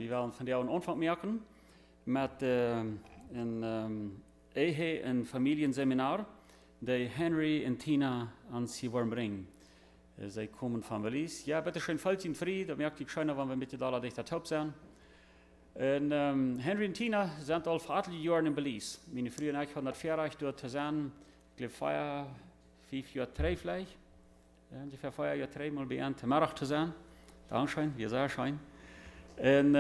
We willen van jou een aanvang maken met een Ehe- en familienseminar die Henry en Tina aan sie wollen bringen. Zij komen van Belize. Ja, bitte schön, fällt Ihnen frei, da merkt ich schöner, wenn wir mit da dicht der Top sind. Und Henry und Tina sind al vor etliche Jahren in Belize. Meine Früher und ich haben das Vierreich dort zu sein. Ich glaube, 5 Jahre, 3 vielleicht. Ungefähr 5 Jahre, 3 Mal bei Ihnen Mittag zu sein. Dankeschön, wir sehr schön. Und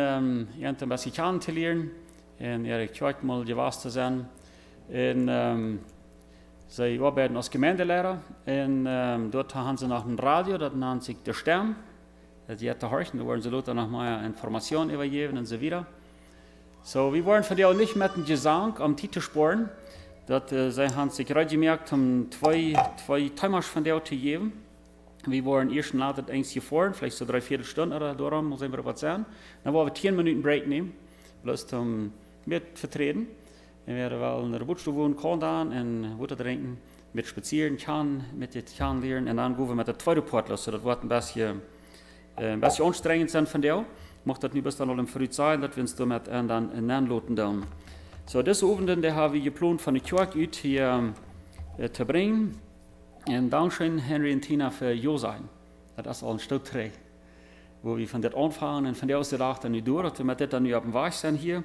ich habe ein bisschen kennenzulernen. Und ich habe mal gewusst zu sein. Und sie arbeiten als Gemeindelehrer. Und dort haben sie noch ein Radio, das nennt sich der Stern. Die hat horchen, da wollen sie dort noch mal Informationen übergeben und so weiter. So, wir wollen von dir auch nicht mit dem Gesang am Titel sparen. Sie haben sich gerade gemerkt, um zwei Timers von dir zu geben. Wir wollen erst laden eins hier vorne, vielleicht so 3/4 Stunden oder darum, muss ich was sagen. Dann wollen wir 10 Minuten Break nehmen, bloß mit vertreten. Wir werden wel in der Bootstoel wohnen, kann dann und Wasser trinken, mit spazieren kann, mit den Kahn lernen und dann gehen wir mit der zweiten Part los. So, das wird ein bisschen anstrengend sein von dir. Macht das nicht bis dann noch im Früh sein, dass wir uns damit dann anloten dann. So, das Abend, der haben wir geplant, von der Kirche aus hier zu bringen. Und Dankeschön, Henry und Tina, für Ja sein. Das ist auch ein Stück 3. Wo wir von dort anfangen und von der aus der Tag dann nicht durch, dass wir mit das dann nicht auf dem Weg sind hier.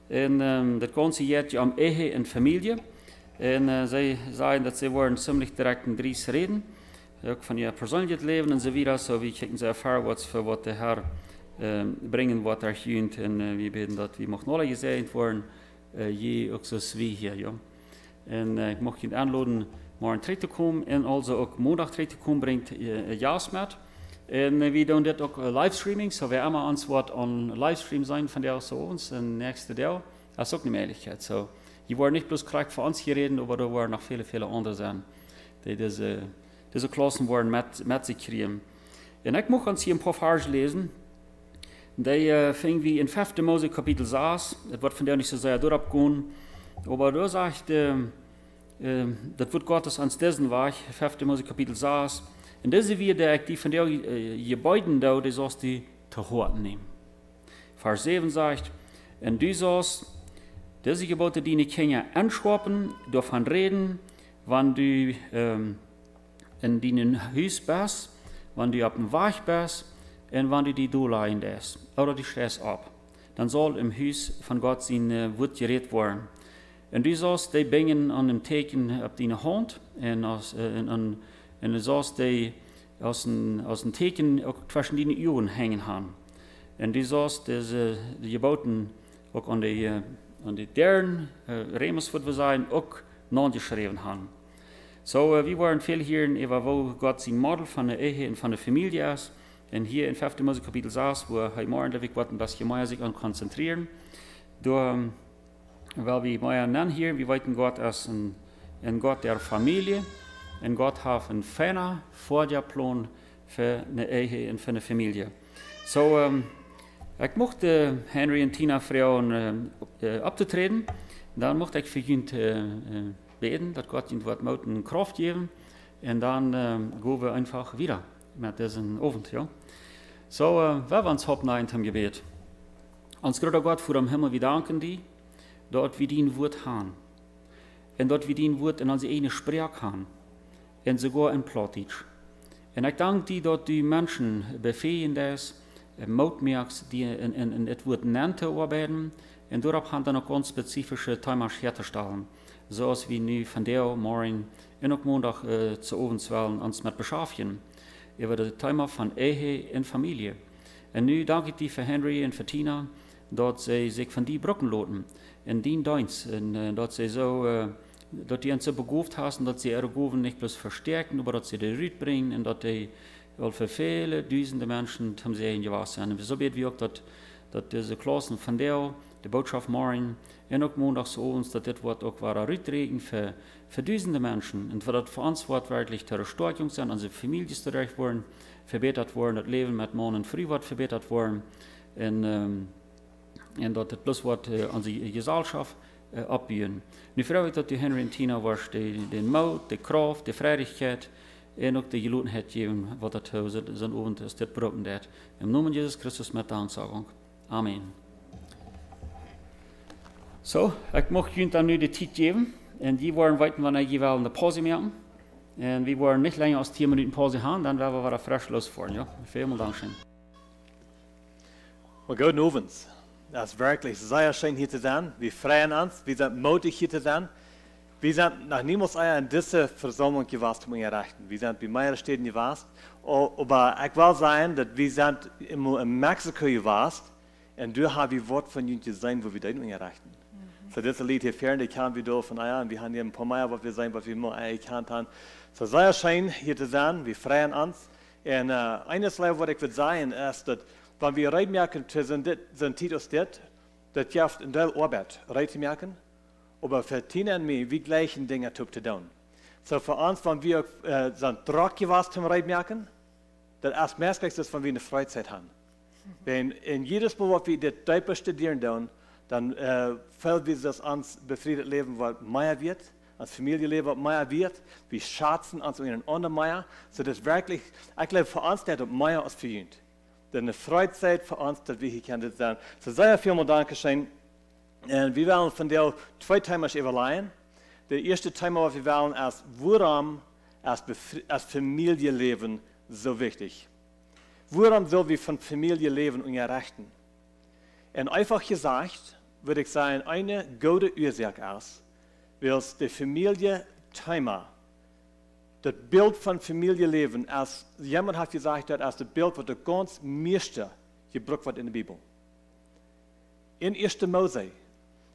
Und das Ganze geht ja um Ehe und Familie. Und sie sagen, dass sie wollen ziemlich direkt in Dries reden. Auch von ihr persönliches Leben und so weiter. So wie kriegen sie erfahren, was der Herr bringen wird, er jünt. Und wir beten, dass wir noch alle gesehen werden, je auch so wie hier. Ja. Und ich möchte ihn anladen, morgen terug zu kommen und also auch Montag terug zu kommen, bringt Jas mit. Und wir tun das auch Livestreaming, so wer immer uns wird on Livestream sein von der aus uns, und nächste Jahr, das ist auch eine Möglichkeit. So, die wollen nicht bloß korrekt für uns hier reden, aber da wollen noch viele andere sein, die diese Klassen wollen mit sich kriegen. Und ich möchte uns hier ein paar Verse lesen, die fingen wie in 5. Mose Kapitel 6, das wird von der nicht so sehr durchgehen, aber da sagt, das wird Gottes ans diesen Weg, 5. Mose Kapitel 6, und das ist wie die von der Gebäuden da, die sollst du zu Horten nehmen. Vers 7 sagt, und du sollst diese Gebote, die nicht Kinder anschwappen, davon reden, wenn du in deinem Haus bist, wenn du auf dem Weg bist, und wenn du die durchleiden lässt, oder die stehst ab, dann soll im Haus von Gott sein Wort geredet werden. Und du sollst die bringen an dem Teken auf deine Hand, und du sollst die aus dem Teken auch zwischen deinen Ohren hängen haben. Und du sollst die Geboten auch an die deren Remus, wird wir sagen, auch nachgeschrieben haben. So, wir wollen viel hören über wo Gott sein Model von der Ehe und von der Familie ist. Und hier in 5. Mose Kapitel 6, wo er morgen der Weg ein bisschen mehr sich konzentrieren. Weil wir mehr nennen hier, wir wollten Gott als ein Gott der Familie. Und Gott hat einen feinen Vorderplan für eine Ehe und für eine Familie. So, ich möchte Henry und Tina fragen, abzutreten. Dann möchte ich für ihn beten, dass Gott ihnen eine Kraft geben. Und dann gehen wir einfach wieder mit diesem Abend. Ja. So, wir wollen uns hoffen in dem Gebet. Als großer Gott vor dem Himmel, wir danken dir, dort wir dein Wort haben. Und dort wir dein Wort in unsere eigene Sprache haben. Und sogar in Plattdeutsch. Und ich danke dir, dass die Menschen befähigen das, Mut merkst, die in das Wort nennt arbeiten, und darauf haben dann auch ganz spezifische Themen herzustellen. So als wir nu von der morgen und auch Montag zu uns wollen uns mit beschäftigen. Über das Thema von Ehe und Familie. Und nu danke ich dir für Henry und für Tina, dass sie sich von dir brücken lassen. In den Dienst. Und dass sie so, dass die uns so begabt haben, dass sie ihre Gaben nicht bloß verstärken, aber dass sie die Rüt bringen und dass die für viele Tausende Menschen haben sie in Gewahr sind. Und so beten wir auch, dass diese Klassen von der, die Botschaft morgen und auch Montag zu uns, dass das Wort auch wahre Rüt regen für Tausende Menschen. Und für das verantwortlich zur Stärkung sind, unsere Familien zurecht worden, verbessert worden, das Leben mit Mann und Frau wird verbessert worden. Und dass das bloß wird unsere Gesellschaft abbieten. Nu freue ich, dass die Henry und Tina den Mut, die Kraft, die Freudigkeit und auch die Gelegenheit geben, was das so ein Abend ist, das brauchen wird. Im Namen Jesus Christus mit Danksagung. Amen. So, ik mag jullie dan nu de tijd geven. En die worden weten wanneer je wel een pauze maken. En we worden niet langer als 10 Minuten Pause haben, dann werden wir wieder frisch losfahren. Ja? Vielen Dank schön. Well, guten Abend. Das ist wirklich sehr schön hier zu sein. Wir freuen uns, wir sind mutig hier zu sein. Wir sind noch niemals in dieser Versammlung gewesen, um zu rechten. Wir sind bei mehreren Städten gewesen. Aber ich will sagen, dass wir sind in Mexiko gewesen und da haben wir Wort von ihnen gesehen, wo wir da rechten. So, das Lied hier fern, die kamen wir da von und wir haben hier ein paar Mal, was wir sein, was wir immer gekannt haben. So, sehr schön hier zu sein, wir freuen uns. Und eines, was ich würde sagen, ist, dass, wenn wir reinmerken, sind Titus das gibt in der Arbeit reinmerken, aber für Tina und mich, wir gleichen Dinge zu tun. So, für uns, wenn wir sind Druck gewesen zum reinmerken, das ist meistens, wenn wir eine Freizeit haben. Wenn in jedes Mal, was wir das Deutsch studieren tun, dann fällt wir das ans befriedet Leben, was mehr wird, ans Familienleben, was mehr wird. Wir schätzen uns in anderen mehr. So das wirklich, ich glaube, für uns das mehr als für ihn. Das ist eine Freizeit für uns, dass wir hier können sein. So sehr vielen Dankeschön. Und wir wollen von der 2 Themen überleihen. Der erste Thema, was wir wollen, ist, warum ist Familienleben so wichtig? Warum soll wir von Familienleben unterrichten? Und einfach gesagt, würde ich sagen, eine gute Ursache ist, weil die Familie Thema, das Bild von Familienleben, als jemand hat gesagt, das ist das Bild, was das ganz meiste gebraucht wird in der Bibel. In 1. Mose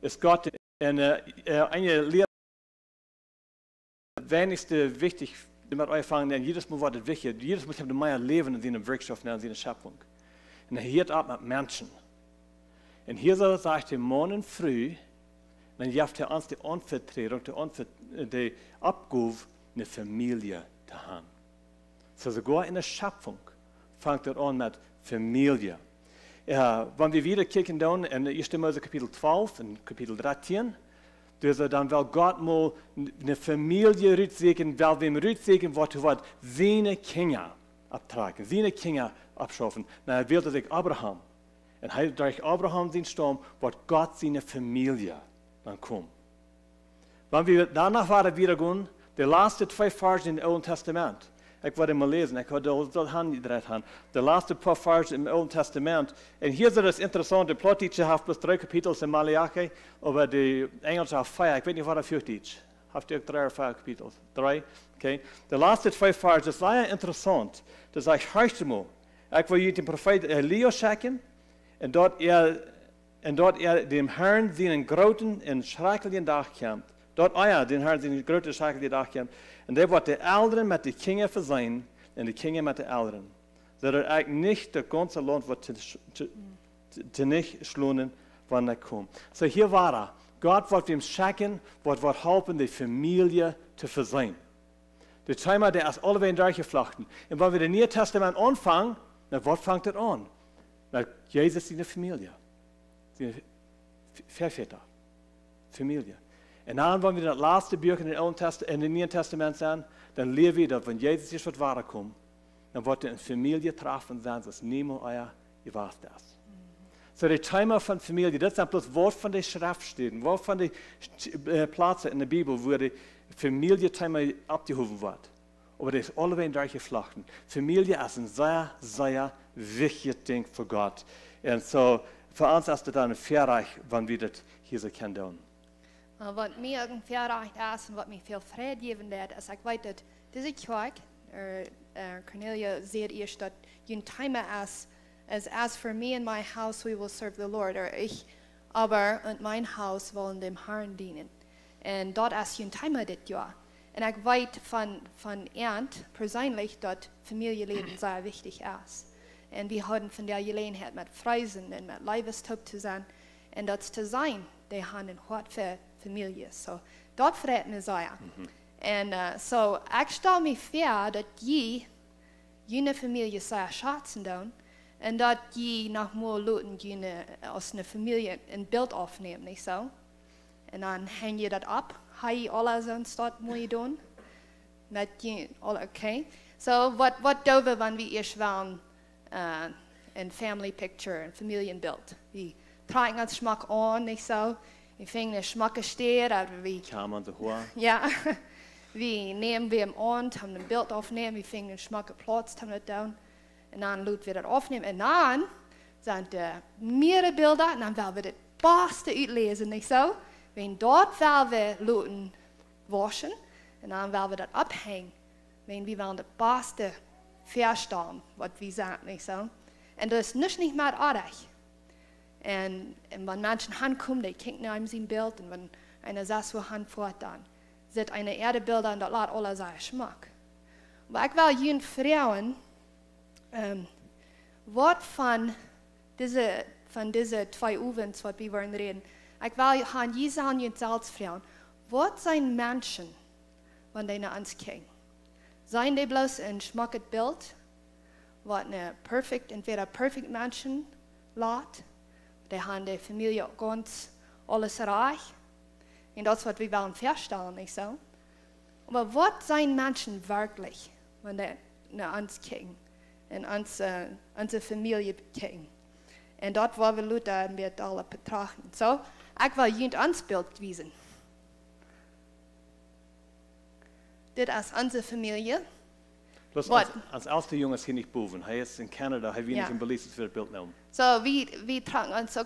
ist Gott eine Lehre, das wenigste wichtig, damit anfangen, denn jedes Mal war das wichtig, jedes Mal haben wir mehr Leben in seiner Wirtschaft, in seiner Schöpfung. Und er hielt ab mit Menschen. Und hier so sagt er, morgen früh, dann gibt er uns die Anvertretung, die Abgabe, eine Familie zu haben. So sogar in der Schöpfung fängt er an mit Familie. Wenn wir wieder kicken in 1. Mose Kapitel 12 und Kapitel 13, dann will Gott mal eine Familie rücksegen, weil wir rücksegen, was seine Kinder abtragen, seine Kinder abschaffen. Dann wählte sich Abraham. Und durch Abraham den Stamm, wird Gott seine Familie dann kommen. Wenn wir danach wieder gehen, die letzten 2 Verse im Alten Testament, ich werde mal lesen, ich werde das Hand gedreht haben, die letzten paar Verse im Alten Testament, und hier ist das Interessante, die Plottiche hat bloß 3 Kapitel in Malachi, aber die Englische hat 4, ich weiß nicht, was das für dich habt ihr 3 oder 4 Kapitel? 3, okay. Die letzten 2 Verse, das ist sehr interessant, das sage ich heute mal, ich will den Prophet Elia schicken, und dort er dem Herrn seinen großen und schrecklichen Tag kämpft. Dort den Herrn seinen großen und schrecklichen Tag kämpft. Und der wird die Älteren mit den Kindern versehen und die Kinder mit den Älteren. So dass eigentlich nicht das ganze Land wird zu nicht schlunen, wenn er kommt. So hier war er. Gott wird ihm schicken, wird helfen, die Familie zu versehen. Der Thema, der ist alle Wege durchgeflochten. Und wenn wir das Neue Testament anfangen, dann was fängt er an? Jesus ist eine Familie. Seine Väter. Familie. Und dann, wenn wir das letzte Buch in dem Neuen Testament sehen, dann lernen wir, dass wenn Jesus ist, was wahrer kommt, dann wird er eine Familie treffen sein, dass niemand euer gewahrt ist. So, das Thema von Familie, das sind bloß Wort von den Schriftstellen, Wort von den Plätzen in der Bibel, wo die Familie-Thema abgehoben wird. Aber das ist alle durchgeflochten. Familie ist ein sehr, sehr wichtiges Ding für Gott. Und so, für uns ist das dann Verreich, wenn wir das hier so kennen. Was mir ein Verreich ist und was mir viel Freude geben wird, ist, ich weiß, dass diese Kirche, Cornelia sieht erst, dass ein Thema ist, as for me and my house, we will serve the Lord. Ich aber und mein Haus wollen dem Herrn dienen. Und dort ist ein Thema das Jahr. Und ich weiß von Ernst persönlich, dass Familienleben sehr wichtig ist. Und wir haben von der Gelegenheit mit Freisen und mit Leibestub zu sein. Und das zu sein, die haben ein Hort für Familie. So, dort freut mich sehr. Und so, ich stelle mir vor, dass jene Familie sehr schätzen tun. Und dass die nach mal Leuten aus einer Familie ein Bild aufnehmen, nicht so? Und dann hängen die das ab. Hai alle sonst dort muss tun. Okay. So, was dürfen, wenn wir erst wollen, ein Family Picture, ein Familienbild. Wir tragen uns Schmuck an, nicht so. Wir fingen den Schmuck steht, aber wir... Kamen so hoch. Ja, wir nehmen wir im an, haben ein Bild aufnehmen, wir fingen den Schmuck geplatzt, haben das down. Und dann lassen wir das aufnehmen. Und dann sind mehrere Bilder, und dann werden wir das Beste auslesen, nicht so. Wenn dort werden wir lassen waschen, und dann werden wir das abhängen. Wenn wir wollen das Beste verstehen, was wir sagen, nicht so. Und das ist nicht mehr artig. Und wenn Menschen ankommen, die kicken nach sein Bild, und wenn einer sagt, so fort, dann sieht eine Erdebilder und das lässt alle seinen Geschmack. Aber ich will jungen Frauen, was von diese 2 Uvens, was wir wollen reden, ich will an Jesaja und Salzfrauen, was sind Menschen, wenn die nach uns kicken? Seien die bloß ein schmackes Bild, was entweder perfekt Menschen lässt, die haben die Familie ganz alles reich, und das, was wir wollen verstehen, nicht so? Aber was sind Menschen wirklich, wenn die nach uns kicken, in unsere Familie kicken? Und dort wollen wir Luther mit alle betrachten. So, ich will jemand ans Bild wiesen. Das ist unsere Familie. Bloß als erste Junge ist hier nicht boven. Er ist in Kanada, er will nicht in Belize für das Bild nehmen. So, wir tragen uns auch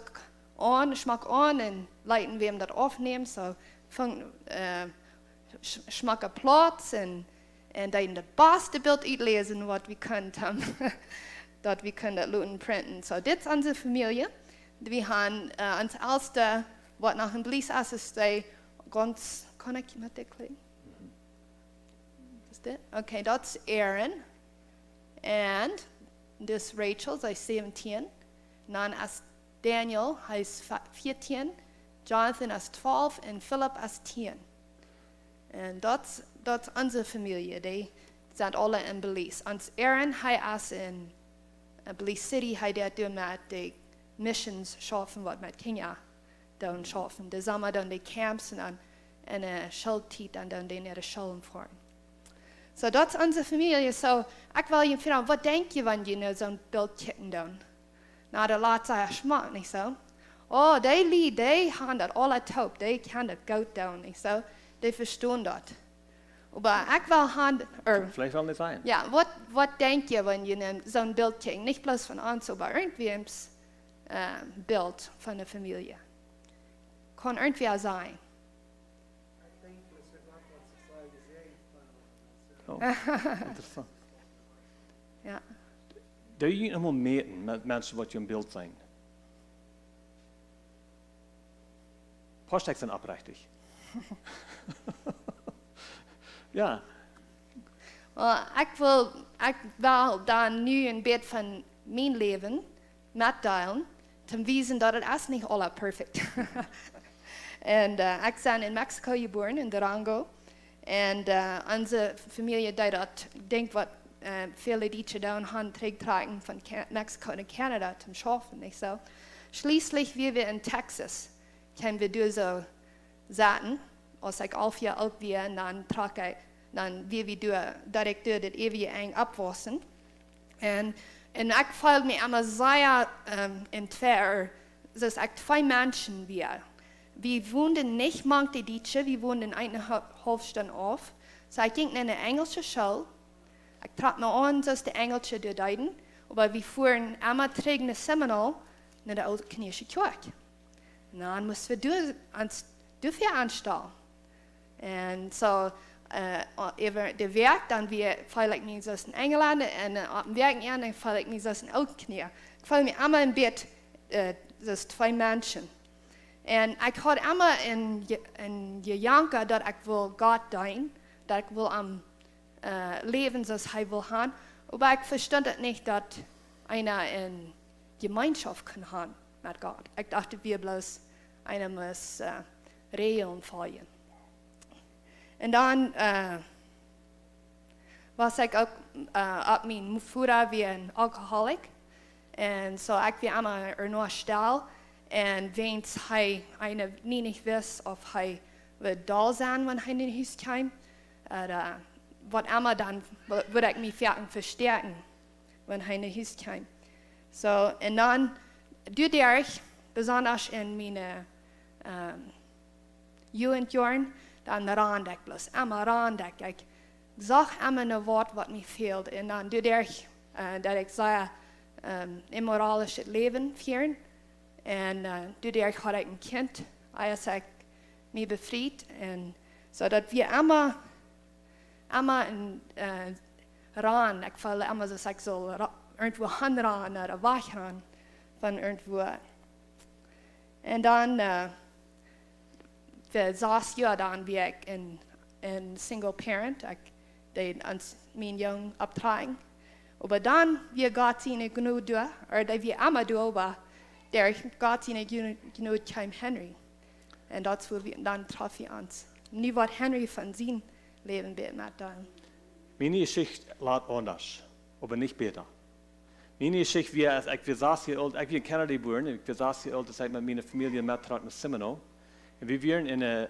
an, Schmack an, und leiten wir das aufnehmen. So, Schmack Platz, und dann das beste Bild lesen, was wir können haben. Dort wir können das Luten printen. So, das ist unsere Familie. Wir haben uns erste, was nach dem Belize ist, ganz, kann ich mit dir klicken? Okay, das ist Aaron. Und das ist Rachel, sie ist 17. Dann ist Daniel, er ist 14. Jonathan ist 12 und Philip ist 10. Und das ist unsere Familie, die sind alle in Belize. Und Aaron, er ist in Belize City, er tut mit den Missions schaffen, was mit Kenia dann schaffen. Die Sommer dann die Camps und eine Schulzeit und dann ihre Schulen fahren. So, das ist unsere Familie. So, ich will Ihnen fragen, was denkt ihr, wenn ihr so ein Bild kicken dann? Na, der lässt sich schmack, nicht so? Oh, die haben das alle taub, die können das gut dann, nicht so? Die verstehen das. Aber ich will Vielleicht wollen die sein. Ja, was denkt ihr, wenn ihr so ein Bild kicken? Nicht bloß von uns, aber irgendwie ein Bild von der Familie. Kann irgendwie sein. Oh, interessant. Ja. Doe je helemaal meten met mensen wat je een beeld zijn? Postdek zijn oprechtig. Ja. Well, ik wil dan nu een beetje van mijn leven metdelen, te wijzen dat het is niet alle perfect. En ik ben in Mexico geboren, in Durango. En onze familie deed dat, ik denk wat viele Deutsche da haben tragen von Mexiko nach Kanada zum Schaffen, nicht so. Schließlich, wie wir in Texas, können wir durch so Saaten, als ich auf hier alt wir, dann trage ich, dann wir direkt durch das ewige eng abwaschen. Und ich fühle mich immer sehr in zwei, das ist echt 2 Menschen wir. Wir wohnen nicht manche Deutsche, wir wohnen in einer Hofstadt auf. So ich ging in eine englische Schule. Ich trage mir an, dass die Englische deuten, aber wir fuhren immer trägen das Seminar nach der Altkanadische Kirche. Und dann mussten wir dafür anstellen. Und so, über das Werk, dann fühle ich mich so in England, und ab dem Werk dann fühle ich mich so in Altkanadien. Ich fühle mich immer im Bett, das 2 Menschen. Und ich hatte immer in Gedanken, dass ich will Gott dienen, dass ich will am Leben, das er will haben. Aber ich verstand nicht, dass einer eine Gemeinschaft kann haben mit Gott. Ich dachte, wir bloß einer muss Regeln folgen. Und dann war ich auch ab meinem Vater wie ein Alkoholik. Und so ich war immer nur still. Und wenn einer nicht weiß, ob er da sein wenn er in den Haus kam, was immer dann würde ich mich verstärken, wenn er in den Haus kam. So, und dann, dadurch, besonders in meine Jugendjahren, dann rande ich bloß, immer rande ich. Ich sag immer ein Wort, was mir fehlt. Und dann dadurch, dass ich sehr immoralisches Leben führen. Und dadurch hatte ich ein Kind, als ich mich befreit. Und so, dass wir immer in ran, ich falle immer so, ich soll irgendwo hinran oder wegran von irgendwo. Und dann, wir saßen ja dann wie ich in Single Parent, ich uns mein Jungen abtragen. Aber dann, wir Gott ihnen genug tun, oder wir immer tun, aber der Gott ihnen genug kein Henry. Und dazu dann traf ich uns. Nie was Henry von seinem Leben mit dann. Meine Geschichte laut anders, aber nicht besser. Meine Geschichte, wir saßen hier, ich bin Kanada geboren, wir saßen hier, das heißt, mit meiner Familie mitgetragen nach Semino. Und wir waren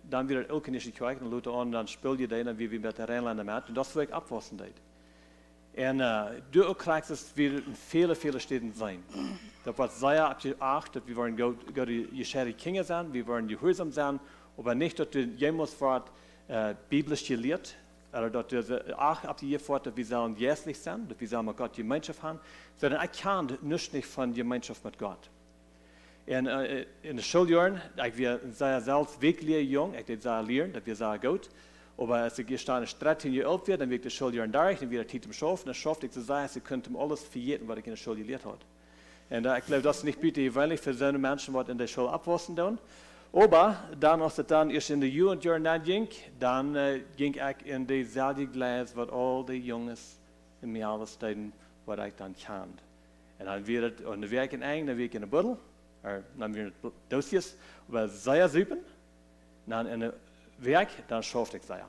dann wieder Ilkenische Kirche, und Leute an, dann spielten die, und wir mit der Rheinländer mit, und das war ich abwaschen. Und du kriegst es wieder in viele Städten sein. Das war sehr abgeachtet, dass wir wollen die Kinder sein, wir wollen gehorsam sein, aber nicht, dass du jemals biblisch gelehrt, oder dass du auch abgefordert, dass wir sollen jährlich sein, dass wir sollen mit Gott Gemeinschaft haben, sondern ich kann nicht von Gemeinschaft mit Gott. Und in den Schuljahren, ich war selbst wirklich jung, ich habe lernen, das wir sehr gut. Aber als ich gestanden 13 Jahre alt war, dann war ich die Schuljahren durch, dann wieder Titel im Schof, und dann schaffte ich zu sagen, sie könnten alles verjähren, was ich in der Schule gelehrt habe. Und ich glaube, das ist nicht bitte gewöhnlich für so eine Menschen, die in der Schule abwaschen tun. Aber dann, als es dann erst in die Jugendjahren ging, dann ging ich in die selbe Glas, was all die Jungs in mir alles stehen, was ich dann kann. Und dann war ich in Eng, dann war ich in der Buddel, dann war ich in Dossiers, aber sehr super. Dann in der Werk, dann schaffte ich sehr.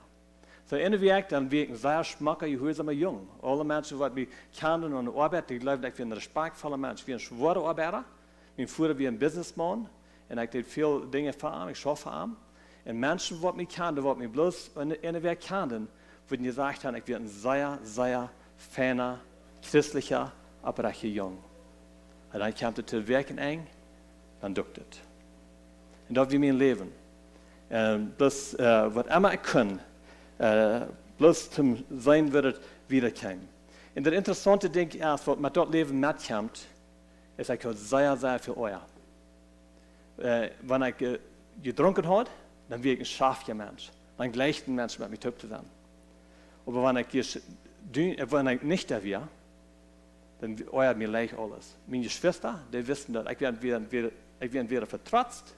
So in der Werk, dann war ich ein sehr schmacker, gehorsamer Jung. Alle Menschen, die mich kannten und arbeiten, ich glaube, ich bin ein respektvoller Mensch. Ich bin ein schwerer Arbeiter. Mein Vater war ein Businessman. Und ich tat viele Dinge für ihn, ich schaffe für ihn. Und Menschen, die mich kannten, die mich bloß in der Werk kannten, würden gesagt haben, ich bin ein sehr, sehr feiner, christlicher, abbrecher Jung. Und dann kam es zu Werken eng, dann duckt es. Und das war mein Leben. Bloß, was immer ich kann, bloß zum Sein wird wiederkommen. Und das interessante Ding ist, was mit dort Leben mitkommt, ist, ich habe sehr, sehr viel Euer. Wenn ich getrunken habe, dann wäre ich ein scharfer Mensch, ein gleicher Mensch mit mir zu sein. Aber wenn ich nicht da wäre, dann euert mir gleich alles. Meine Geschwister, die wissen, dass ich werde vertrotzt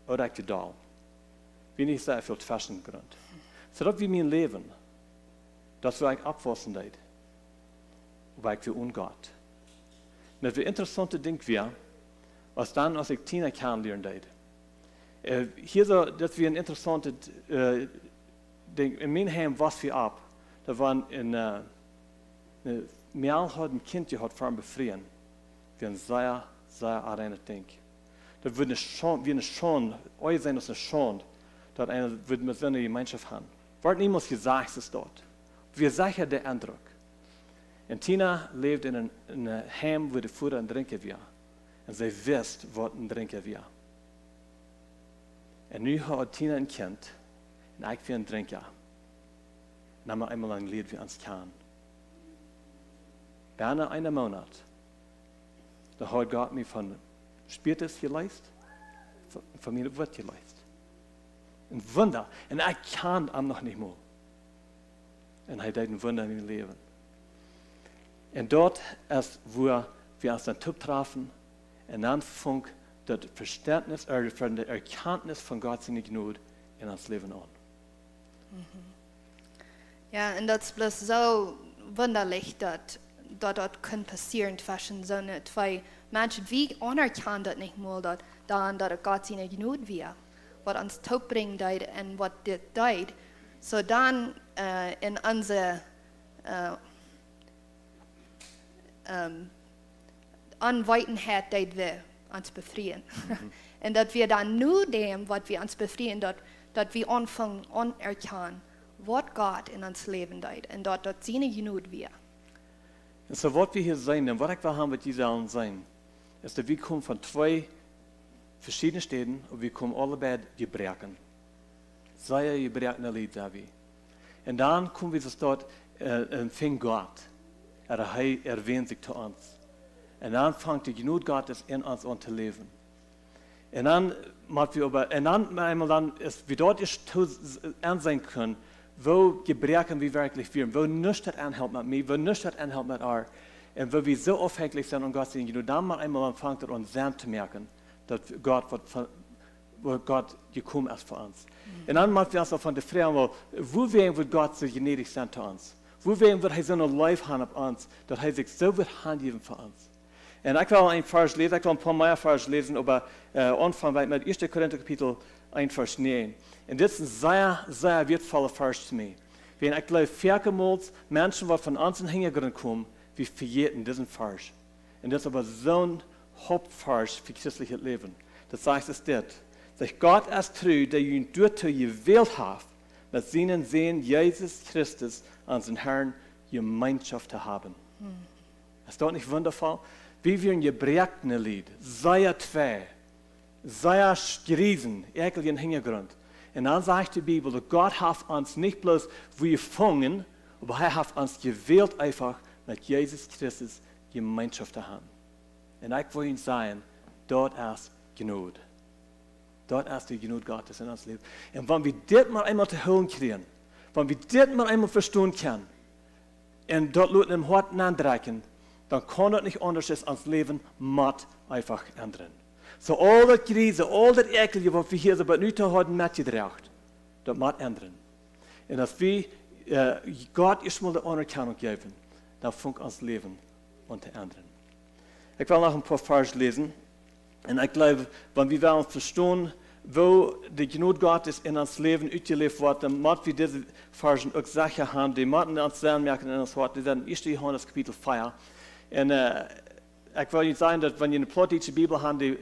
oder ich gedauert. Wie nicht sehr viel Fashion Grund. So das wie mein Leben, das war ich abwaschen deit, weil ich für Ungott. Und das interessante Ding wäre, als ich Tina kennenlernen deit. Hier so, das wäre ein interessantes Ding. In meinem Heim was wir ab. Da waren Mial hat ein Kind gehabt vor dem Befrieren. Wir ein sehr, sehr reines Ding. Da würde eine Schande, euch sein, das eine Schande, dass einer würde mit so einer Gemeinschaft haben. Wird niemals gesagt, es ist dort. Wir sagen den Eindruck. Und Tina lebt in einem Heim, wo die Futter ein Trinker war. Und sie wisst, was ein Trinker war. Und nu hat Tina ein Kind, und ich bin ein Trinker. Und haben wir einmal ein Lied, wie uns kann. Bijna einen Monat. Da hat Gott mich von Spätes geleist, von mir wird geleist. Ein Wunder. Und ich kann ihn noch nicht mehr. Und er hat ein Wunder in meinem Leben. Und dort ist, wo wir uns dann Typ trafen, und dann fing das Verständnis, von der Erkenntnis von Gott seine Gnade in uns Leben an. Ja, und das ist bloß so wunderlich, dass dort kann passieren zwischen so zwei Menschen, wie anerkennen das nicht mal, dass Gott seine Gnade wäre, was uns Taub bringt und was das tut. So dann in unsere Anweitenheit, dass wir uns befreien. Und dass wir dann nur dem, was wir uns befreien, dass wir anfangen anerkennen, was Gott in uns Leben tut und dass seine Gnade wäre. Und so, was wir hier sein, und was ich will haben, mit dieser allen sein, ist, dass wir kommen von 2 verschiedenen Städten und wir kommen alle bei Gebrechen. Sei Gebrechen Lied, sagen wir. Und dann kommen wir dort, empfängt Gott. Er erwähnt sich zu uns. Und dann fängt die Gnade Gottes in uns an zu leben. Und dann, wie dort ist ansehen können, wo Gebrechen wir wirklich führen, wo nichts das anhält mit mir, wo nichts das anhält mit euch, und wo wir so aufhängig sind und Gott sehen, dann mal einmal fängt er uns an zu merken, dass Gott gekommen ist für uns. Und dann machen wir uns auch von der Frage, wo wird Gott so gnädig sein zu uns? Wo wird er so eine Life haben auf uns, dass er sich so wird handgeben für uns? Und ich will ein Vers lesen, ich will ein paar mehr Vers lesen, aber anfangen mit 1. Korinther Kapitel 1, Vers 9. Und das ist ein sehr, sehr wertvoller Vers zu mir. Wenn ich glaube, vielmals Menschen, die von uns in Hintergrund kommen, wir vergessen diesen Vers. Und das ist aber so ein Hauptvers für christliches Leben. Das heißt es das, dass Gott ist treu, der ihn dort gewählt hat, mit seinen Sehen Jesus Christus an den Herrn Gemeinschaft zu haben. Ist das nicht wundervoll? Wie wir ein gebrechen Lied, sei 2, sei geriesen, ekel im Hintergrund. Und dann sagt die Bibel, dass Gott hat uns nicht bloß gefangen, aber er hat uns gewählt, einfach mit Jesus Christus Gemeinschaft zu haben. Und ich will Ihnen sagen, dort ist Gnade. Dort ist die Gnade Gottes in uns Leben. Und wenn wir das mal einmal zu hören kriegen, wenn wir das mal einmal verstehen können, und dort Leute im Herzen andrücken, dann kann das nicht anders als ans Leben matt einfach ändern. So all das Krise, all das Ekel, was wir hier so bei Nüter heute mitgebracht, das macht ändern. Und dass wir Gott erstmal die Anerkennung geben, dann fängt uns Leben an zu ändern. Ich will noch ein paar Vers lesen. Und ich glaube, wenn wir uns verstehen, wo die Gnade Gottes in uns Leben ausgelebt wird, dann müssen wir diese Versen auch sicher haben, die müssen uns dann merken in uns Wort, die sind 1. Johannes Kapitel 4. Und ich will Ihnen sagen, dass wenn ihr eine plattdeutsche Bibel habt, die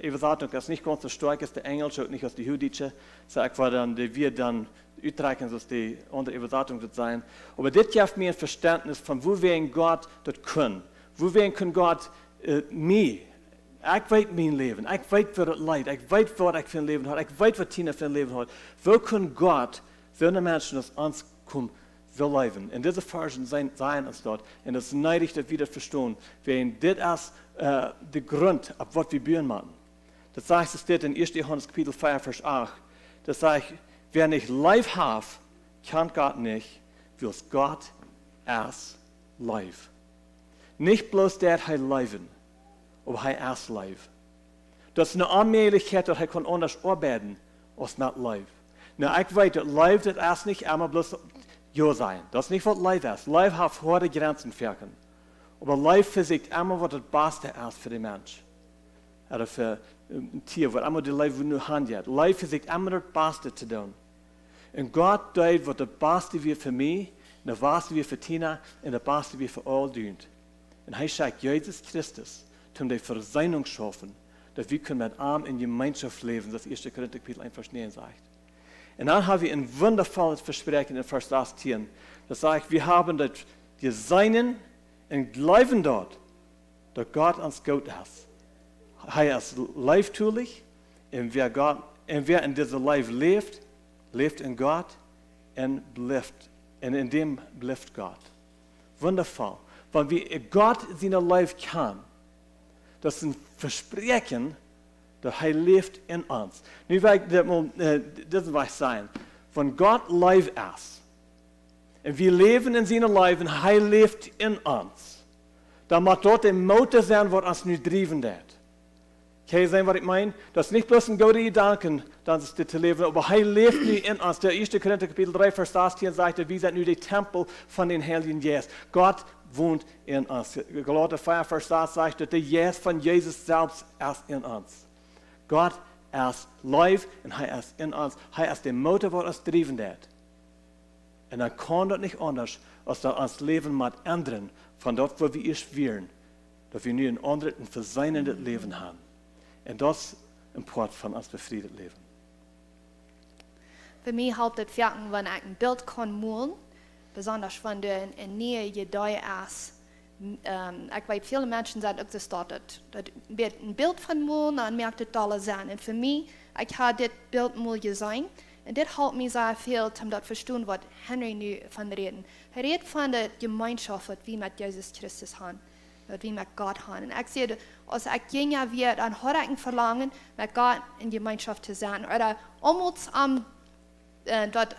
Übersetzung ist nicht ganz so stark als die englische und nicht als die jüdische, so ich will dann, die wir dann utreichen, dass die andere Übersetzung wird sein. Aber das gibt mir ein Verständnis von, wo wir in Gott das können. Wo wir in Gott mir. Ich weiß mein Leben, ich weiß, was das leid, ich weiß, was ich für ein Leben habe, ich weiß, was Tina für ein Leben hat. Wo kann Gott so eine Menschen, das uns kommen, so leben? Und diese Versen seien uns dort. Und es ist neidig, dass wir das verstehen. Wenn das ist der Grund, ab was wir bühren machen. Das heißt, es steht in 1. Johannes Kapitel 4, Vers 8. Das sagt, wer nicht Life hat, kann Gott nicht, wie es Gott ist live. Nicht bloß der hat Leben, aber er ist live. Das ist eine Unmöglichkeit, dass er kann anders arbeiten als nicht live. Na, ich weiß, dass live das ist nicht immer bloß ja sein. Das ist nicht, was live ist. Live hat harte Grenzen verken. Aber live versiegt immer, was das Beste ist für den Mensch. Oder für ein Tier, was immer die Live nur handelt. Live versiegt immer das Beste zu tun. Und Gott tut, was das Beste wird für mich, das Beste wird für Tina und das Beste wird für alle dient. Und er schickt Jesus Christus, um die Versöhnung zu schaffen, dass wir mit ihm in Gemeinschaft leben, das 1. Korinther Kapitel 1, Vers 9 sagt. Und dann haben wir ein wundervolles Versprechen in Vers 18. Das sagt, wir haben das Gesehen und glauben dort, dass Gott uns gut ist. Er ist leibtulich, und wer in diesem Leib lebt, lebt in Gott und in dem bleibt Gott. Wundervoll. Weil wir Gott seine Leib kann, das ist ein Versprechen, dass er lebt in uns. Nu will ich das was sein. Wenn Gott Leib ist, und wir leben in seinem Leib und er lebt in uns, dann muss dort der Motor sein, was uns nu driven wird. Kann ihr sehen, was ich meine? Das ist nicht bloß ein guter Gedanke, dann ist das zu leben, aber er lebt nu in uns. Der 1. Korinther Kapitel 3, Vers 18 sagt, wir sind nu der Tempel von den Heiligen Jesus. Gott wohnt in uns. Galater 4, Vers 6 sagt, dass der Jesus von Jesus selbst ist in uns. Gott ist live und er ist in uns. Er ist der Motor, was uns driven wird. Und dann kann das nicht anders, als dass uns Leben mit ändern, von dort, wo wir erst wären, dass wir nun ein anderes, ein versöhnendes Leben haben. Und das import von uns befriedet Leben. Für mich helpt es wirken, wenn ich ein Bild kann malen, besonders wenn du in Nähe gedei ist Ik weet, viele Menschen sagen, ook das dort, das wird ein Bild von mir, dann merkt es alle sein. Und für mich, ich habe das Bild mal gesehen, und das hält mich sehr viel, um das zu verstehen, was Henry nu von reden. Redet von der Gemeinschaft, die wir mit Jesus Christus haben, die wir mit Gott haben. Und ich sehe, als ich jünger werde, dann habe ich ein Verlangen, mit Gott in Gemeinschaft zu sein, oder oftmals dort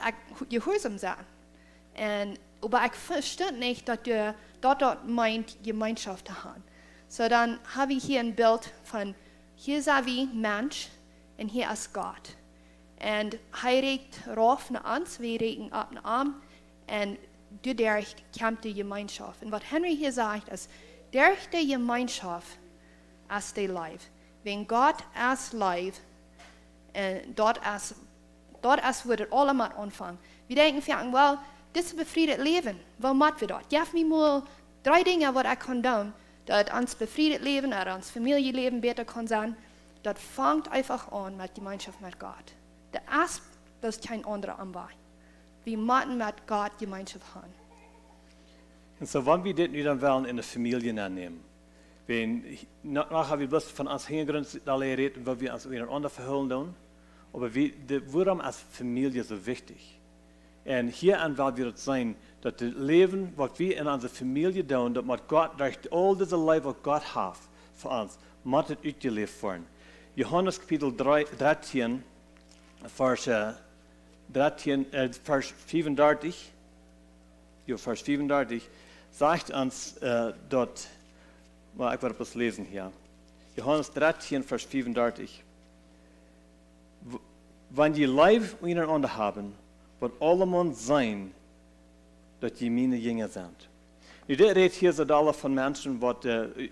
gehorsam sein. Aber ich verstehe nicht, dass du dort meint, Gemeinschaft zu haben. So dann habe ich hier ein Bild von, hier ist wie Mensch und hier ist Gott. Und er regt rauf nach uns, wir regen ab nach Arm und dadurch kommt die Gemeinschaft. Und was Henry hier sagt, ist, durch die Gemeinschaft ist die Leib. Wenn Gott ist Leib, und dort ist, wird es alle mal anfangen. Wir denken, well, das ist ein befriedet Leben. Was machen wir dort? Gib mir mal 3 Dinge, die ich kann tun, dass uns befriedet Leben oder uns Familienleben besser kann sein. Das fängt einfach an mit Gemeinschaft mit Gott. Das ist kein anderer Anbei. Wir müssen mit Gott Gemeinschaft haben. Und so, wenn wir das nicht dann wollen in der Familie annehmen, wenn nachher wir bloß von uns hingegründet alle reden, weil wir uns miteinander verhüllen tun, aber warum ist Familie so wichtig? Und hier an wollen wir sein, dass das Leben, was wir in unserer Familie tun, dass mit Gott durch all diese Leben, was Gott hat für uns, muss es ausgelebt werden. Johannes Kapitel 13, Vers 35, Vers 35, sagt uns dort, ich werde etwas lesen hier. Johannes 13, Vers 35. Wenn die Leib miteinander haben, wird allemal sein, dass die meine Jünger sind. Nu, dit redt hier so alle von Menschen, die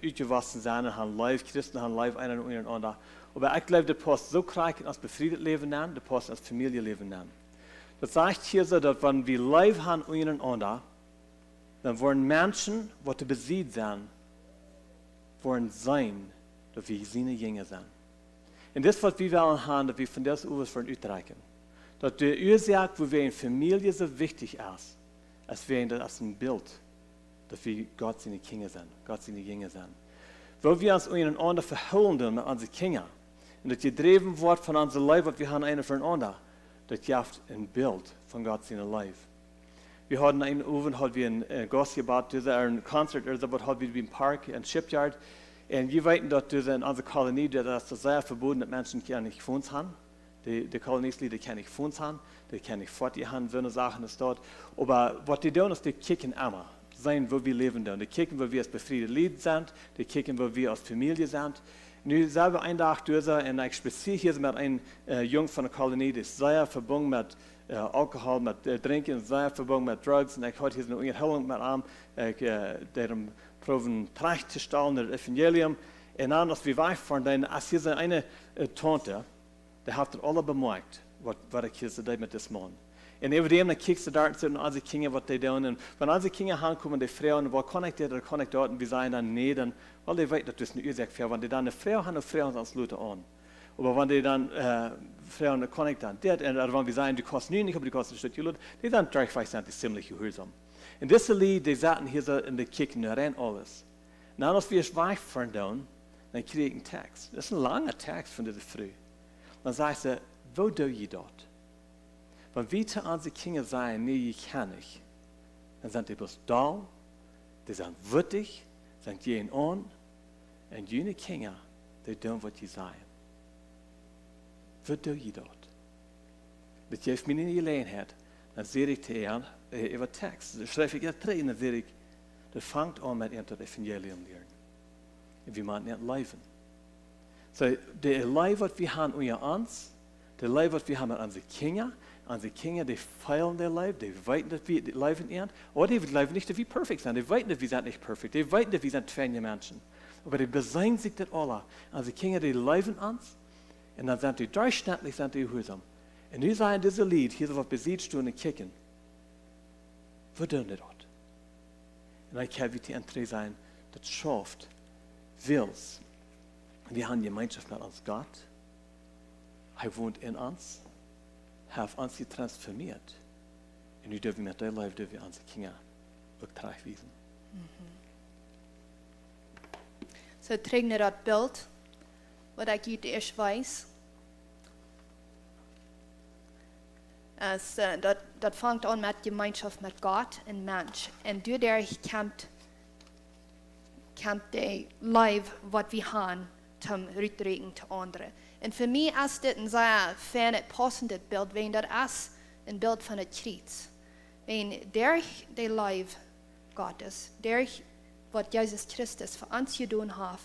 uitgewassen zijn, haben Leib, Christen haben Leib miteinander. Aber ich glaube, das passt so krass als befriedet Leben an, das passt als Familienleben an. Das sagt hier so, dass wenn wir Leib haben miteinander, dann wollen Menschen, die besiegt sind, wollen sein, dass wir seine Jünger sind. Und das, was wir wollen haben, dass wir von das aus wollen utreichen. Dass die Ursache, wo wir in Familie so wichtig ist, als wir das ein Bild, dass wir Gott seine Kinder sind, Gott seine Jünger sind. Wo wir uns miteinander verholen mit unseren Kindern, und das gedreven wird von unserem Leib, was wir haben einer voneinander, das gibt ein Bild von Gott seinem Leib. Wir hatten einen Abend, hatten wir ein Gastgebet, ein Konzert, hatten wir im Park, ein Shipyard, und wir weten, dass in unserer Kolonie, das ist sehr verboten, dass Menschen nicht von uns haben. Die Koloniestlieder kann ich von uns haben, die kann ich fort ihr haben, so eine Sachen ist dort. Aber was die tun, ist, die kicken immer, sein, wo wir leben. Die kicken, wo wir als befriedet Lied sind, die kicken, wo wir als Familie sind. Nu selber ein Tag durch, und ich spreche hier mit einem Jungen von der Kolonie, der ist sehr verbunden mit Alkohol, mit Trinken, sehr verbunden mit Drugs. Und ich hatte hier eine Unterhaltung mit ihm, der proben Tracht zu stellen, das Evangelium. Und dann, als wir wegfahren, dann ist hier eine Tante, die hat alle bemerkt, was ich hier so mit diesem Mann. Und über dem kiekst du da und so, unsere Kinder, was die tun. Und wenn unsere Kinder ankommen, die Frauen, wo kann ich das oder kann ich dort, und wir sagen dann, nee, dann, weil die weten, das ist eine Ursache für, wenn die dann eine Frau haben, Frauen als Leute an. Aber wenn die dann, Frauen, dann kann ich dann das, oder wenn wir sagen, die kosten nicht, aber die kosten ein Stück Leute, die dann direkt sind die ziemlich gehorsam. Und diese Lied, die saßen hier so in der Kirche, und rennen alles. Und dann, als wir es wegfahren, dann kriege ich einen Text. Das ist ein langer Text von dieser Früh. Dann sagt sie, wo do je dort? Wenn wir zu unseren Kindern sagen, nee, ich kann nicht, dann sind die bloß da, die sind würdig, sind gehen an, und jene Kinder, die tun, was sie sagen. Wo do je dort? Das gibt mir eine Gelegenheit, dann sehe ich dir über Text, dann schreibe ich Tränen, dann sehe ich, das fängt an mit dem Evangelium lernen. Und wir machen nicht leben. So, der Leib, was wir haben unter uns, der Leib, was wir haben mit unsere Kinder, die feilen der Leib, die weiten, dass wir leben nicht, oder die leben nicht, dass wir perfekt sind, die weiten, dass wir sind nicht perfekt, die weiten, dass wir sind feine Menschen. Aber die besein sich das alle. Unsere Kinder, die leben uns, und dann sind die durchschnittlich, sind die gehorsam. Und nu sagen diese Lied, hier so was besiegt und kicken, wo tun die dort? Und dann kann wir die Entree sein, das schafft, wills. Wir haben Gemeinschaft mit uns Gott. Er wohnt in uns. Er hat uns transformiert. Und nu dürfen wir mit der Leib, dürfen wir unsere Kinder auch tragweisen. So trägt mir das Bild, was ich gut erst weiß. Das fängt an mit Gemeinschaft mit Gott und Mensch. Und dadurch kommt der Leib, was wir haben, zum Rückdrehen zu anderen. Und für mich ist das ein sehr fernes, passendes Bild, wenn das ist ein Bild von der Kreuz. Wenn durch den Leib Gottes, durch was Jesus Christus für uns getan hat,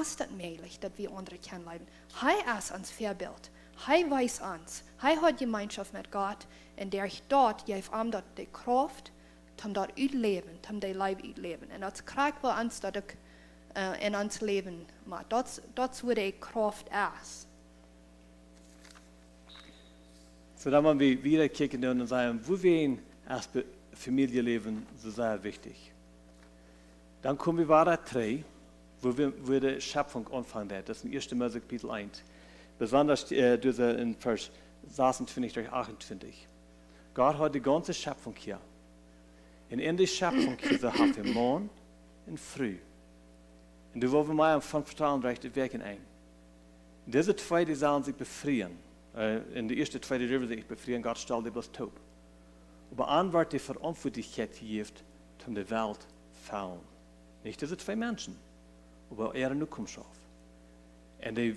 ist es möglich, dass wir andere kennenlernen. Er ist uns Vorbild. Er weiß uns. Er hat Gemeinschaft mit Gott. Und durch dort gibt ihm die Kraft, um dort ausleben, um den Leib ausleben. Und das kriegt wir uns, dass in uns Leben macht. Das wo die Kraft ist. So, dann wollen wir wieder kicken und sagen, wo wir als Familienleben so sehr wichtig. Dann kommen wir weiter 3, wo die Schöpfung anfangen. Das ist in 1. Mose Kapitel 1. Besonders in Vers 26 durch 28. Gott hat die ganze Schöpfung hier. Und in der Schöpfung hier hat er Morgen und Früh. Und da wollen wir mal von Vertrauen recht wirken ein. Diese zwei, die sollen sich befrieren. In der ersten zwei, die dürfen sich befrieren, Gott stellt die bloß taub. Aber an wird die Verantwortlichkeit gibt, um die Welt zu fallen. Nicht diese zwei Menschen, aber er nur kommt auf. Und die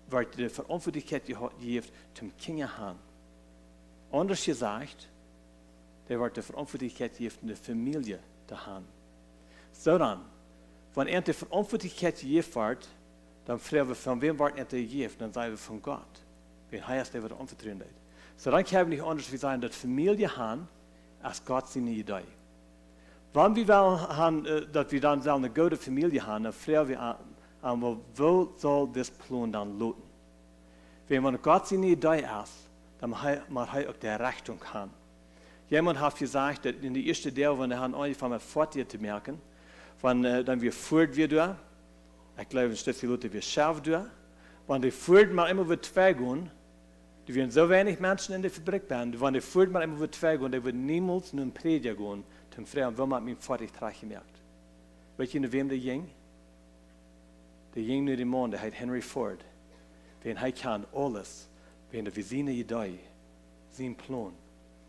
wird die Verantwortlichkeit gibt, zum Kinder haben. Anders gesagt, der wird die Verantwortlichkeit geben, eine Familie zu haben. So dann, wenn er die Verantwortlichkeit gegeben wird, dann fragen wir, von wem wird er gegeben? Dann sagen wir von Gott. Wen heißt der, der anvertrauen wird. So dann können wir nicht anders wie sagen, dass Familie haben, als Gott seine Idee. Wenn wir wollen, dass wir dann eine gute Familie haben, dann fragen wir an, wo soll das Plan dann lauten? Wenn Gott seine Idee ist, dann muss er auch die Rechnung haben. Jemand hat gesagt, dass in der ersten Teil, wenn er angefangen hat, Fortgehen zu merken, wenn dann wir fort wieder, ich glaube, dass die Leute wir scharf durch, wenn die fort mal immer wieder zwei gehen, die werden so wenig Menschen in der Fabrik sein, wenn die fort mal immer wieder zwei gehen, die würden niemals nur ein Prediger gehen, zum fragen, wo man mit ihm fertig gemerkt. Weißt du, wem der ging? Der ging nur den Mann, der heißt Henry Ford. Wenn er kann alles, wenn er seine Idee, sein Plan,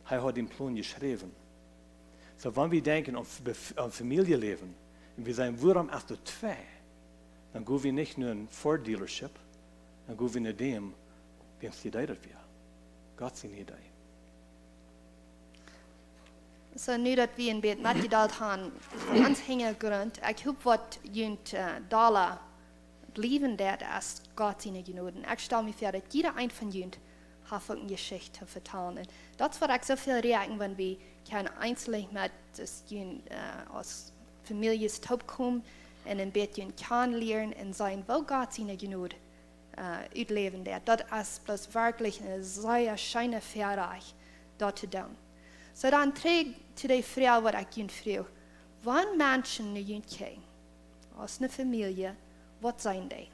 er hat den Plan geschrieben. So, wenn wir denken an Familienleben, und wir sagen, warum hast du zwei? Dann gehen wir nicht nur in Ford-Dealership, dann gehen wir nach dem, wem es Idee das wäre. Gott seine Idee. So, nu dat we een beetje met die dat gaan, van ons Hintergrund, ich hoop wat junt Dollar bleiben dat als Gott ihnen genoten. Ich stelle mir vor, dass jeder ein von junt hat eine Geschichte zu vertellen. Und das wird auch so viel reagieren, wenn wir keine einzeln mit das junt aus Familie taub kommen und ein bisschen kennenlernen und sein, wo Gott ihnen genoten ausleben dat. Das ist bloß wirklich eine sehr schöne Verreich, dort zu tun. So dann trägt zu der Frau, was ich frage, wenn Menschen nicht gehen, aus einer Familie, was sind die?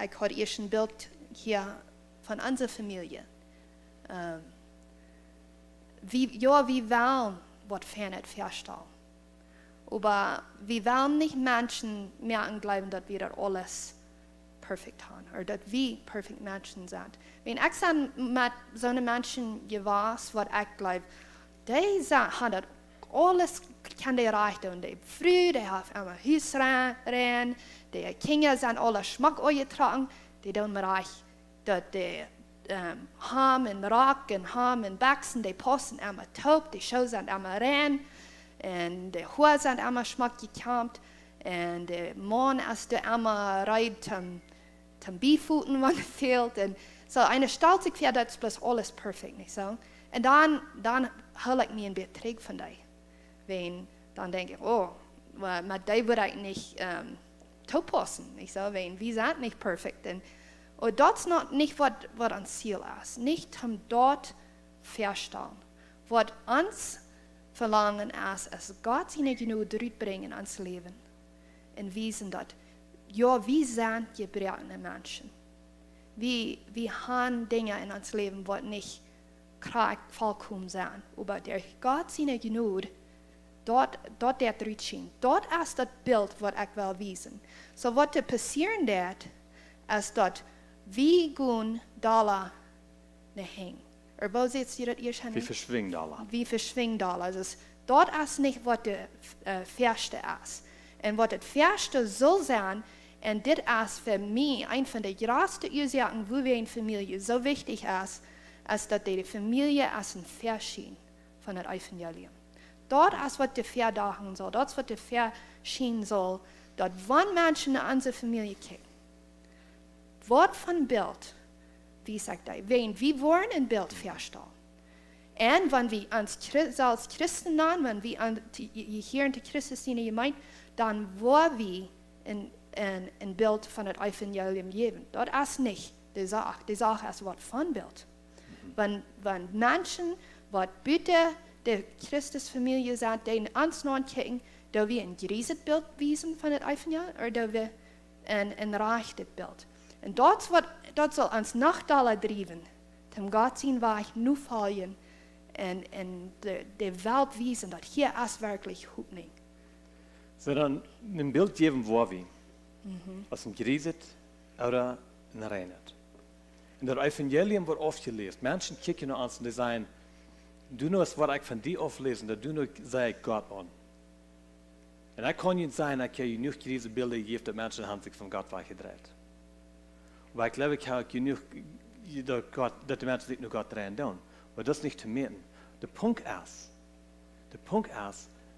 Ich habe erst ein Bild hier von unserer Familie. Wir wollen was fernet feststellen. Aber wir wollen nicht Menschen mehr glauben, dass wir das alles perfekt haben oder dass wir perfekt Menschen sind. Wenn ich mit so einem Menschen gewesen, was ich glaube, die haben das alles kann die reichen. Die früh, die haben immer Haus rein, die Kinder sind alle Schmuck getragen, die tun reich, dass die Ham und Rock und Ham und Baxen, die posten immer taub, die Schuhe sind immer rein, und die Haare sind immer Schmuck gekämmt, und der Mann ist immer rein zum Beefuten, wenn es fehlt. Und so eine stellt sich vor, das ist bloß alles perfekt, nicht so? Und dann hole ich mir ein Betrag von dir. Wenn, dann denke ich, oh, mit dir würde ich nicht passen, nicht so? Wenn, wir sind nicht perfekt. Und das ist noch nicht, was ein Ziel ist. Nicht um dort feststellen. Was uns verlangen ist Gott seine genug durchbringen ins Leben. Und wir sind dort. Ja, wir sind gebrochene Menschen. Wir haben Dinge in uns Leben, die nicht vollkommen sind. Aber durch Gott seine Genug dort der Ritschin. Dort ist das Bild, was ich will wiesen. So was passieren wird, ist dort, wie gehen Dollar ne hängen. Oder wo seht ihr das ihr schon? Wie verschwingen Dollar. Wie verschwingen Dollar. Also, dort ist nicht, was der Färste ist. Und was das Färste soll sein, und das ist für mich eine von der größten Ursachen, wo wir in Familie so wichtig ist dass die Familie als ein Verschieden von dem Evangelium. Dort ist, was der verdachen soll, dort ist, was der verschieden soll, dort, wenn Menschen in unsere Familie kicken. Wort von Bild, wie sagt er, wir wollen ein Bild feststellen. Und wenn wir als Christen dann, wenn wir hier in der Christenszene gemeint, dann wollen wir ein Bild von dem Evangelium geben. Dort ist nicht die Sache. Die Sache ist Wort von Bild. Wenn Menschen, was bitte der Christusfamilie sind, die uns noch kicken, da wir ein grieses Bild wiesen von dem Evangelium, oder da wir ein rechtes Bild. Und dort soll uns Nachteile driven, dem Gott sein Weg nur folgen und der Welt wiesen, dass hier ist wirklich Hoffnung. So dann ein Bild geben, wo wir, aus dem Grieset oder ein Reinet. In der Evangelium wird oft gelesen. Menschen kicken nach uns und die sagen, du nur was ich von dir auflesen, da du nur sei Gott an. Und ich kann nicht sagen, dass ich genug diese Bilder gibt, dass Menschen haben sich von Gott weggedreht. Aber ich glaube, ich habe genug, dass die Menschen sich nur Gott drehen tun. Aber das nicht zu merken. Der Punkt ist,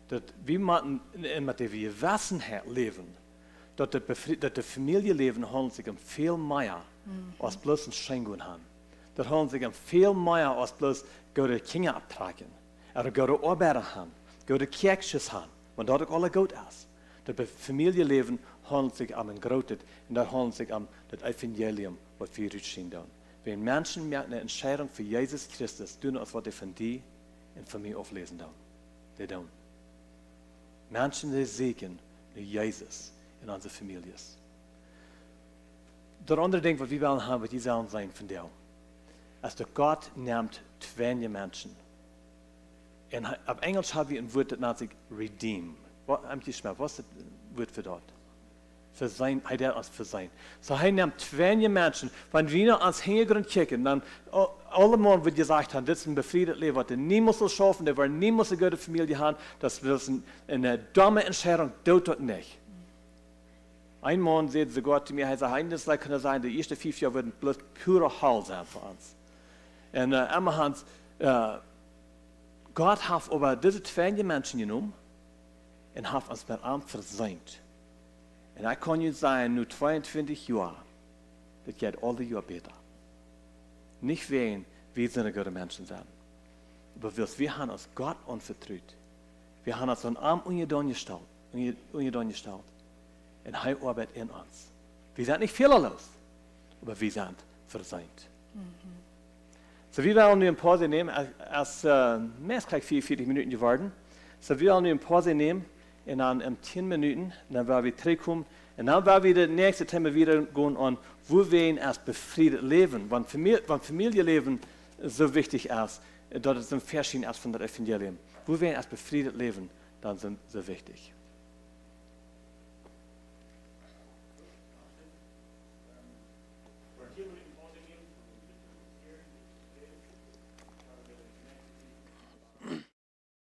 dass wir mit der Gewissenheit leben, dass das Familienleben handelt sich um viel mehr als bloß ein Schenken haben. Das handelt sich um viel mehr als bloß gute Kinder abtragen, oder gute Arbeiter haben, gute Kirches haben, und dort auch alle gut ist. Das Familienleben handelt sich um ein Großes, und das handelt sich um das Evangelium, was wir rutschen tun. Wenn Menschen eine Entscheidung für Jesus Christus tun, als was sie von dir und von mir auflesen tun. Die tun. Menschen, die sehen Jesus in unsere Familien. Das andere Ding, was wir wollen haben, was die sollen sein von dir, ist, dass Gott nimmt zwei Menschen. Und auf Englisch haben wir ein Wort, das nennt sich redeem. Was ist das Wort für dort? Für sein, er hat uns für sein. So, er nimmt zwei Menschen, wenn wir ans Hintergrund kicken, dann alle Mal wird gesagt haben, das ist ein befriedetes Leben, was nie muss so schaffen, der wird nie muss eine gute Familie haben, das ist eine dumme Entscheidung, tut das nicht. Ein Mann sagt zu Gott zu mir, er sagt, das kann sein, die ersten 5 Jahre werden bloß pure Hall sein für uns. Und immer Hans, Gott hat aber diese zwei Menschen genommen und hat uns mit ihm versöhnt. Und ich kann jetzt sagen, nur 22 Jahre, das geht alle Jahre besser. Nicht wegen, wir sind gute Menschen sind, aber wir haben uns Gott anvertraut. Wir haben uns einen Arm ungestellt. Und er arbeitet in uns. Wir sind nicht fehlerlos, aber wir sind versöhnt. So, wir werden nun eine Pause nehmen. Meist gleich 44 Minuten geworden. So, wir werden nun eine Pause nehmen. Und dann 10 Minuten, dann werden wir zurückkommen. Und dann werden wir das nächste Thema wieder gehen an, wo wir erst befriedet leben. Wenn Familienleben so wichtig ist, dass es ein Verschieden ist von der Evangelium. Wo wir erst befriedet leben, dann sind sie wichtig.